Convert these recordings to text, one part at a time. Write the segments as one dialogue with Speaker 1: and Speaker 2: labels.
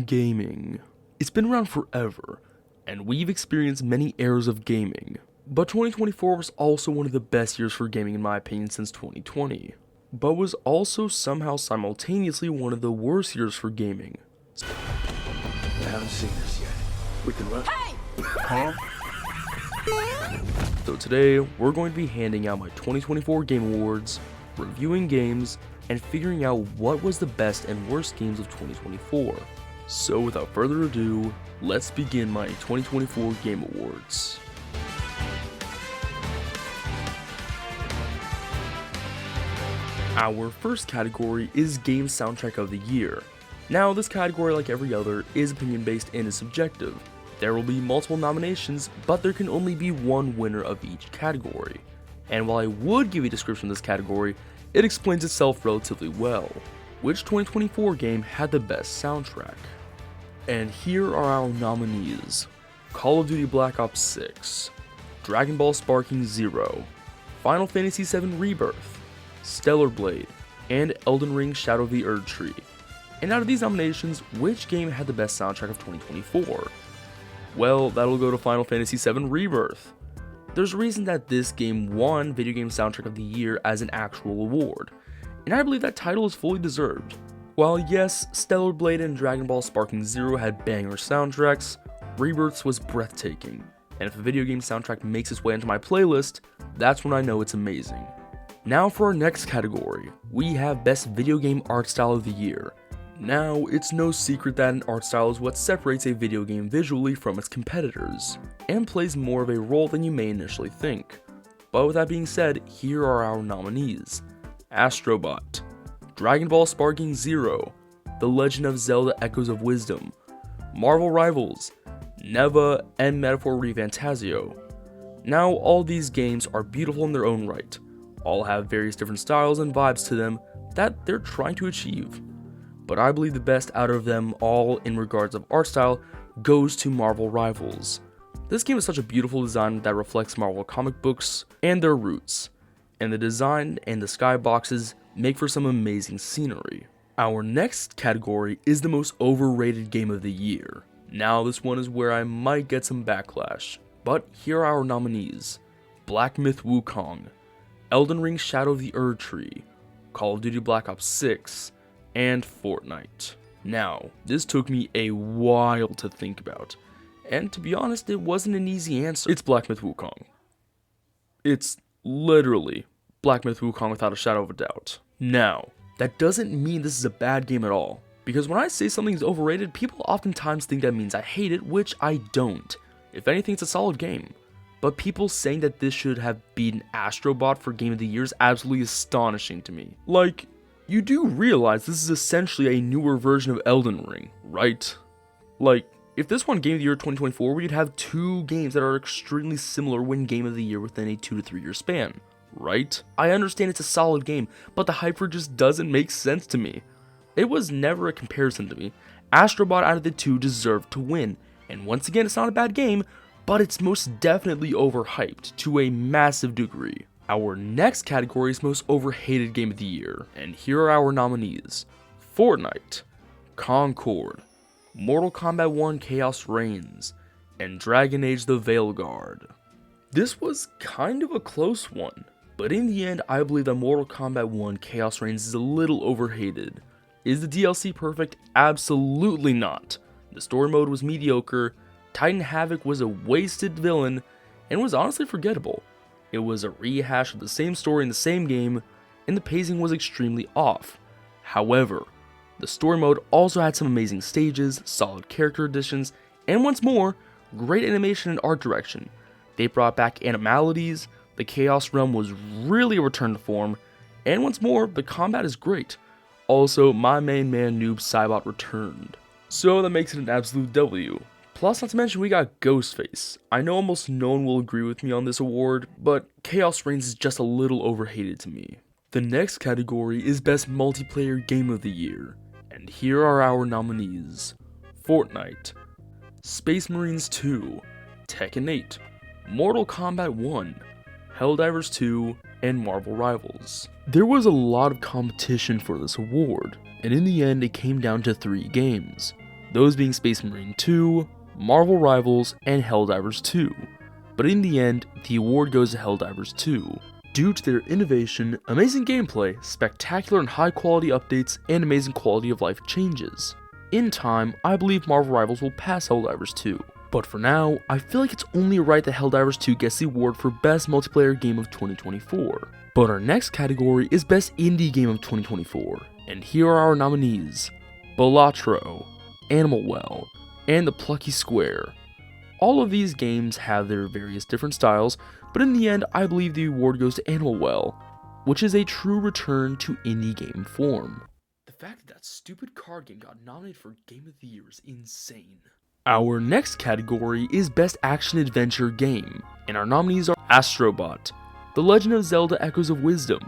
Speaker 1: Gaming. It's been around forever, and we've experienced many eras of gaming. But 2024 was also one of the best years for gaming in my opinion since 2020. But was also somehow simultaneously one of the worst years for gaming.
Speaker 2: I haven't seen this yet. We can run. Hey! Huh?
Speaker 1: So today, we're going to be handing out my 2024 Game Awards, reviewing games, and figuring out what was the best and worst games of 2024. So without further ado, let's begin my 2024 Game Awards. Our first category is Game Soundtrack of the Year. Now, this category, like every other, is opinion-based and is subjective. There will be multiple nominations, but there can only be one winner of each category. And while I would give a description of this category, it explains itself relatively well. Which 2024 game had the best soundtrack? And here are our nominees: Call of Duty Black Ops 6, Dragon Ball Sparking Zero, Final Fantasy VII Rebirth, Stellar Blade, and Elden Ring Shadow of the Erdtree. And out of these nominations, which game had the best soundtrack of 2024? Well, that'll go to Final Fantasy VII Rebirth. There's a reason that this game won Video Game Soundtrack of the Year as an actual award, and I believe that title is fully deserved. While yes, Stellar Blade and Dragon Ball Sparking Zero had banger soundtracks, Rebirth's was breathtaking, and if a video game soundtrack makes its way into my playlist, that's when I know it's amazing. Now for our next category, we have Best Video Game Art Style of the Year. Now, it's no secret that an art style is what separates a video game visually from its competitors, and plays more of a role than you may initially think. But with that being said, here are our nominees: Astrobot, Dragon Ball Sparking Zero, The Legend of Zelda Echoes of Wisdom, Marvel Rivals, Neva, and Metaphor ReFantazio. Now, all these games are beautiful in their own right, all have various different styles and vibes to them that they're trying to achieve. But I believe the best out of them all in regards of art style goes to Marvel Rivals. This game is such a beautiful design that reflects Marvel comic books and their roots, and the design and the skyboxes make for some amazing scenery. Our next category is the most overrated game of the year. Now this one is where I might get some backlash, but here are our nominees: Black Myth Wukong, Elden Ring Shadow of the Erdtree, Call of Duty Black Ops 6, and Fortnite. Now, this took me a while to think about, and to be honest, it wasn't an easy answer. It's Black Myth Wukong. It's literally Black Myth Wukong without a shadow of a doubt. Now, that doesn't mean this is a bad game at all, because when I say something's overrated, people oftentimes think that means I hate it, which I don't. If anything, it's a solid game. But people saying that this should have beaten Astrobot for Game of the Year is absolutely astonishing to me. Like, you do realize this is essentially a newer version of Elden Ring, right? Like, if this won Game of the Year 2024, we'd have two games that are extremely similar win Game of the Year within a 2 to 3 year span, right? I understand it's a solid game, but the hype for it just doesn't make sense to me. It was never a comparison to me. Astrobot out of the two deserved to win, and once again, it's not a bad game, but it's most definitely overhyped to a massive degree. Our next category is Most Overhated Game of the Year, and here are our nominees: Fortnite, Concord, Mortal Kombat 1 Chaos Reigns, and Dragon Age The Veilguard. This was kind of a close one, but in the end, I believe that Mortal Kombat 1 Chaos Reigns is a little overhated. Is the DLC perfect? Absolutely not. The story mode was mediocre, Titan Havoc was a wasted villain, and was honestly forgettable. It was a rehash of the same story in the same game, and the pacing was extremely off. However, the story mode also had some amazing stages, solid character additions, and once more, great animation and art direction. They brought back animalities, the Chaos Realm was really a return to form, and once more, the combat is great. Also, my main man Noob Saibot returned. So that makes it an absolute W. Plus, not to mention, we got Ghostface. I know almost no one will agree with me on this award, but Chaos Reigns is just a little overhated to me. The next category is Best Multiplayer Game of the Year, and here are our nominees: Fortnite, Space Marines 2, Tekken 8, Mortal Kombat 1, Helldivers 2, and Marvel Rivals. There was a lot of competition for this award, and in the end it came down to 3 games: those being Space Marine 2, Marvel Rivals, and Helldivers 2. But in the end, the award goes to Helldivers 2. Due to their innovation, amazing gameplay, spectacular and high quality updates, and amazing quality of life changes. In time, I believe Marvel Rivals will pass Helldivers 2. But for now, I feel like it's only right that Helldivers 2 gets the award for Best Multiplayer Game of 2024. But our next category is Best Indie Game of 2024, and here are our nominees: Balatro, Animal Well, and The Plucky Square. All of these games have their various different styles, but in the end, I believe the award goes to Animal Well, which is a true return to indie game form. The fact that stupid card game got nominated for Game of the Year is insane. Our next category is Best Action Adventure Game, and our nominees are Astrobot, The Legend of Zelda Echoes of Wisdom,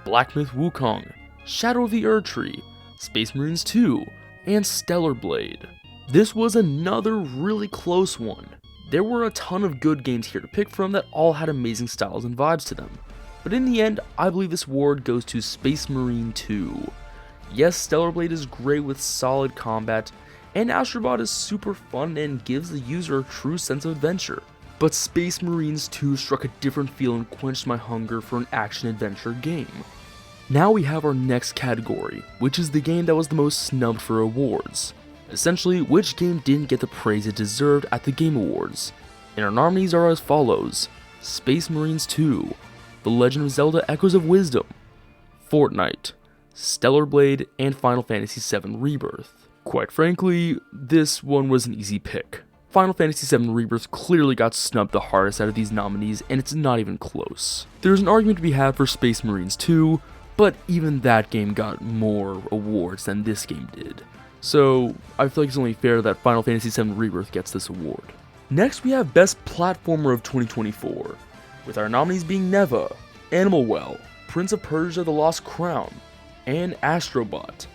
Speaker 1: Black Myth Wukong, Shadow of the Erdtree, Space Marines 2, and Stellar Blade. This was another really close one. There were a ton of good games here to pick from that all had amazing styles and vibes to them. But in the end, I believe this award goes to Space Marine 2. Yes, Stellar Blade is great with solid combat, and Astrobot is super fun and gives the user a true sense of adventure. But Space Marines 2 struck a different feel and quenched my hunger for an action-adventure game. Now we have our next category, which is the game that was the most snubbed for awards. Essentially, which game didn't get the praise it deserved at the Game Awards. And our nominees are as follows: Space Marines 2, The Legend of Zelda Echoes of Wisdom, Fortnite, Stellar Blade, and Final Fantasy VII Rebirth. Quite frankly, this one was an easy pick. Final Fantasy VII Rebirth clearly got snubbed the hardest out of these nominees, and it's not even close. There's an argument to be had for Space Marines 2, but even that game got more awards than this game did. So I feel like it's only fair that Final Fantasy VII Rebirth gets this award. Next we have Best Platformer of 2024, with our nominees being Neva, Animal Well, Prince of Persia: The Lost Crown, and Astrobot.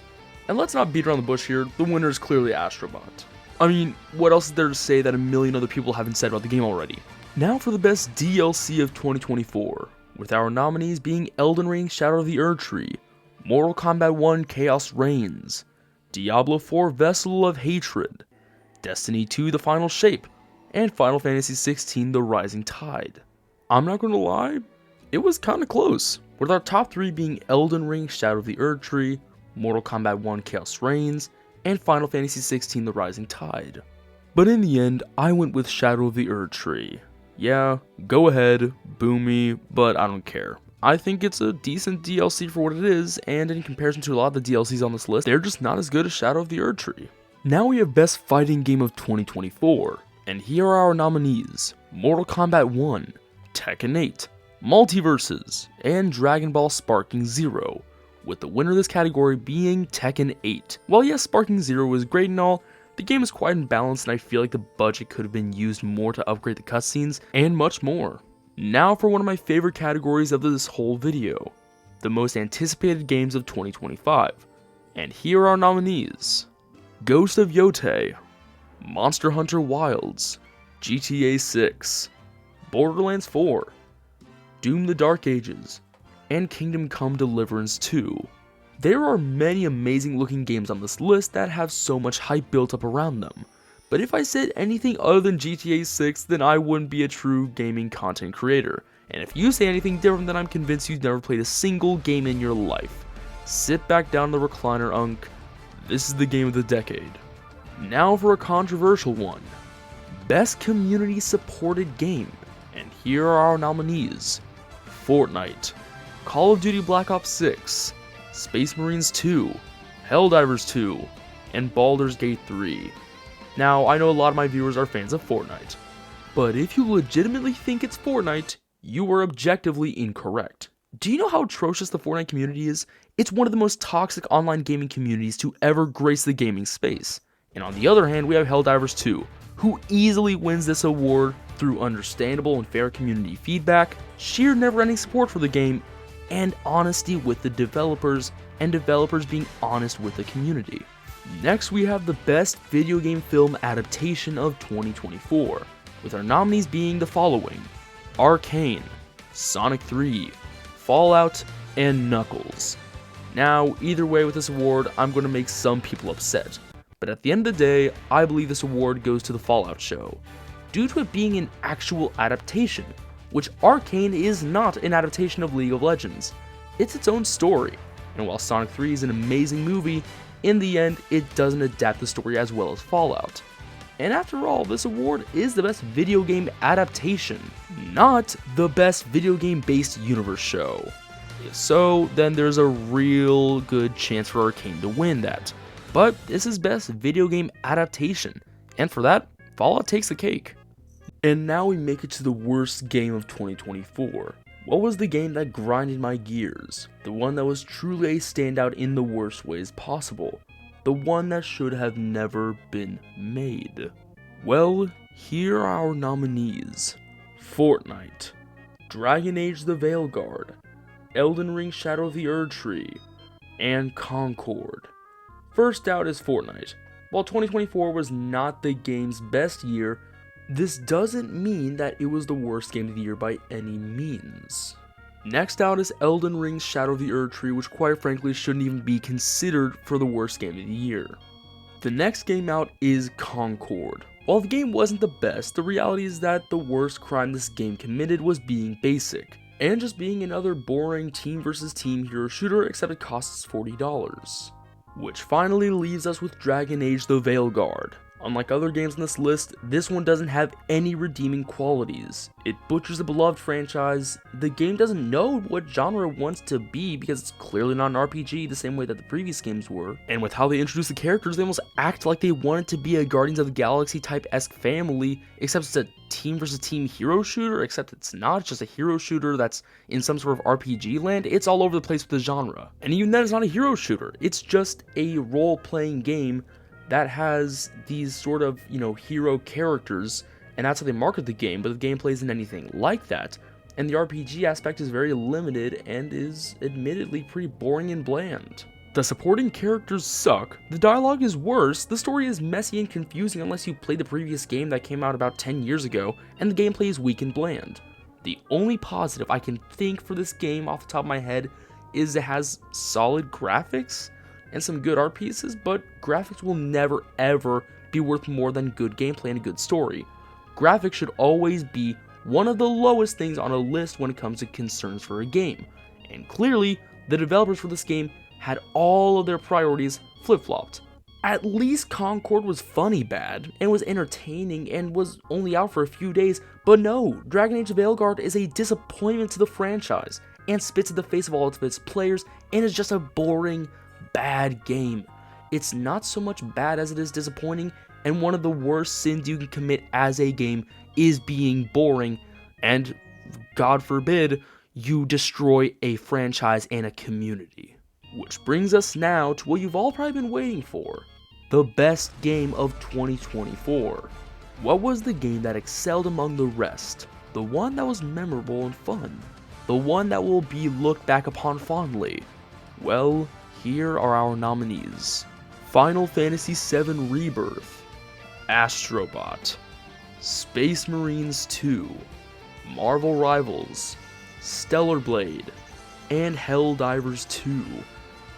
Speaker 1: And let's not beat around the bush here, the winner is clearly Astrobot. I mean, what else is there to say that a million other people haven't said about the game already? Now for the best DLC of 2024, with our nominees being Elden Ring: Shadow of the Erdtree, Mortal Kombat 1: Chaos Reigns, Diablo 4: Vessel of Hatred, Destiny 2: The Final Shape, and Final Fantasy XVI: The Rising Tide. I'm not gonna lie, it was kinda close, with our top 3 being Elden Ring: Shadow of the Erdtree, Mortal Kombat 1: Chaos Reigns, and Final Fantasy XVI: The Rising Tide. But in the end, I went with Shadow of the Erdtree. Yeah, go ahead, boo me, but I don't care. I think it's a decent DLC for what it is, and in comparison to a lot of the DLCs on this list, they're just not as good as Shadow of the Erdtree. Now we have Best Fighting Game of 2024, and here are our nominees: Mortal Kombat 1, Tekken 8, Multiverses, and Dragon Ball Sparking Zero, with the winner of this category being Tekken 8. While yes, Sparking Zero was great and all, the game is quite imbalanced and I feel like the budget could have been used more to upgrade the cutscenes and much more. Now for one of my favorite categories of this whole video, the most anticipated games of 2025. And here are our nominees: Ghost of Yotei, Monster Hunter Wilds, GTA 6, Borderlands 4, Doom: The Dark Ages, and Kingdom Come Deliverance 2. There are many amazing looking games on this list that have so much hype built up around them, but if I said anything other than GTA 6, then I wouldn't be a true gaming content creator, and if you say anything different, then I'm convinced you've never played a single game in your life. Sit back down in the recliner, Unk. This is the game of the decade. Now for a controversial one: Best Community Supported Game, and here are our nominees: Fortnite, Call of Duty Black Ops 6, Space Marines 2, Helldivers 2, and Baldur's Gate 3. Now, I know a lot of my viewers are fans of Fortnite, but if you legitimately think it's Fortnite, you are objectively incorrect. Do you know how atrocious the Fortnite community is? It's one of the most toxic online gaming communities to ever grace the gaming space. And on the other hand, we have Helldivers 2, who easily wins this award through understandable and fair community feedback, sheer never-ending support for the game, and honesty with the developers, and developers being honest with the community. Next, we have the Best Video Game Film Adaptation of 2024, with our nominees being the following: Arcane, Sonic 3, Fallout, and Knuckles. Now, either way with this award, I'm going to make some people upset, But at the end of the day, I believe this award goes to the Fallout show, due to it being an actual adaptation, which Arcane is not an adaptation of League of Legends. It's its own story, and while Sonic 3 is an amazing movie, in the end, it doesn't adapt the story as well as Fallout. And after all, this award is the best video game adaptation, not the best video game based universe show. If so, then there's a real good chance for Arcane to win that. But this is best video game adaptation, and for that, Fallout takes the cake. And now we make it to the worst game of 2024. What was the game that grinded my gears? The one that was truly a standout in the worst ways possible. The one that should have never been made. Well, here are our nominees. Fortnite, Dragon Age the Veilguard, Elden Ring Shadow of the Erdtree, and Concord. First out is Fortnite. While 2024 was not the game's best year, this doesn't mean that it was the worst game of the year by any means. Next out is Elden Ring Shadow of the Erdtree, which quite frankly shouldn't even be considered for the worst game of the year. The next game out is Concord. While the game wasn't the best, the reality is that the worst crime this game committed was being basic, and just being another boring team versus team hero shooter, except it costs $40. Which finally leaves us with Dragon Age the Veilguard. Unlike other games on this list, this one doesn't have any redeeming qualities. It butchers the beloved franchise. The game doesn't know what genre it wants to be because it's clearly not an RPG the same way that the previous games were. And with how they introduce the characters, they almost act like they want it to be a Guardians of the Galaxy type-esque family, except it's a team versus team hero shooter, except it's not. It's just a hero shooter that's in some sort of RPG land. It's all over the place with the genre. And even then, it's not a hero shooter. It's just a role-playing game that has these sort of, hero characters, and that's how they market the game, but the gameplay isn't anything like that. And the RPG aspect is very limited and is admittedly pretty boring and bland. The supporting characters suck, the dialogue is worse, the story is messy and confusing unless you played the previous game that came out about 10 years ago, and the gameplay is weak and bland. The only positive I can think for this game off the top of my head is it has solid graphics and some good art pieces, but graphics will never ever be worth more than good gameplay and a good story. Graphics should always be one of the lowest things on a list when it comes to concerns for a game, and clearly, the developers for this game had all of their priorities flip-flopped. At least Concord was funny bad, and was entertaining, and was only out for a few days, but no, Dragon Age Veilguard is a disappointment to the franchise, and spits in the face of all of its players, and is just a boring, bad game. It's not so much bad as it is disappointing, and one of the worst sins you can commit as a game is being boring, and God forbid, you destroy a franchise and a community. Which brings us now to what you've all probably been waiting for, the best game of 2024. What was the game that excelled among the rest? The one that was memorable and fun? The one that will be looked back upon fondly? Well, here are our nominees. Final Fantasy VII Rebirth, Astrobot, Space Marines 2, Marvel Rivals, Stellar Blade, and Helldivers 2.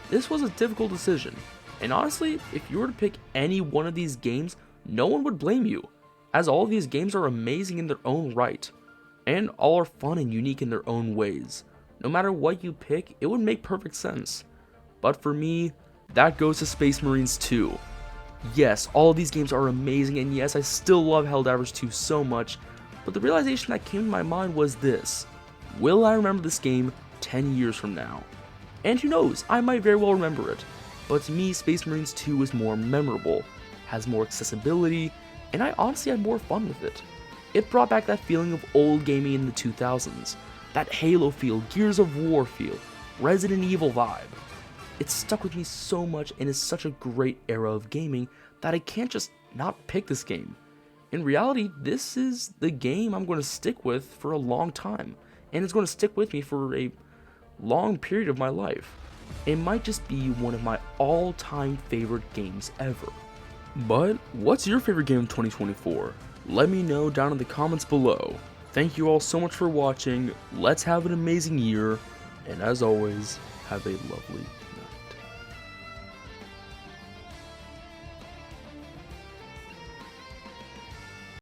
Speaker 1: This was a difficult decision, and honestly, if you were to pick any one of these games, no one would blame you, as all of these games are amazing in their own right, and all are fun and unique in their own ways. No matter what you pick, it would make perfect sense. But for me, that goes to Space Marines 2. Yes, all of these games are amazing, and yes, I still love Helldivers 2 so much, but the realization that came to my mind was this: will I remember this game 10 years from now? And who knows, I might very well remember it, but to me, Space Marines 2 is more memorable, has more accessibility, and I honestly had more fun with it. It brought back that feeling of old gaming in the 2000s, that Halo feel, Gears of War feel, Resident Evil vibe. It stuck with me so much and is such a great era of gaming that I can't just not pick this game. In reality, this is the game I'm going to stick with for a long time, and it's going to stick with me for a long period of my life. It might just be one of my all-time favorite games ever. But what's your favorite game of 2024? Let me know down in the comments below. Thank you all so much for watching, let's have an amazing year, and as always, have a lovely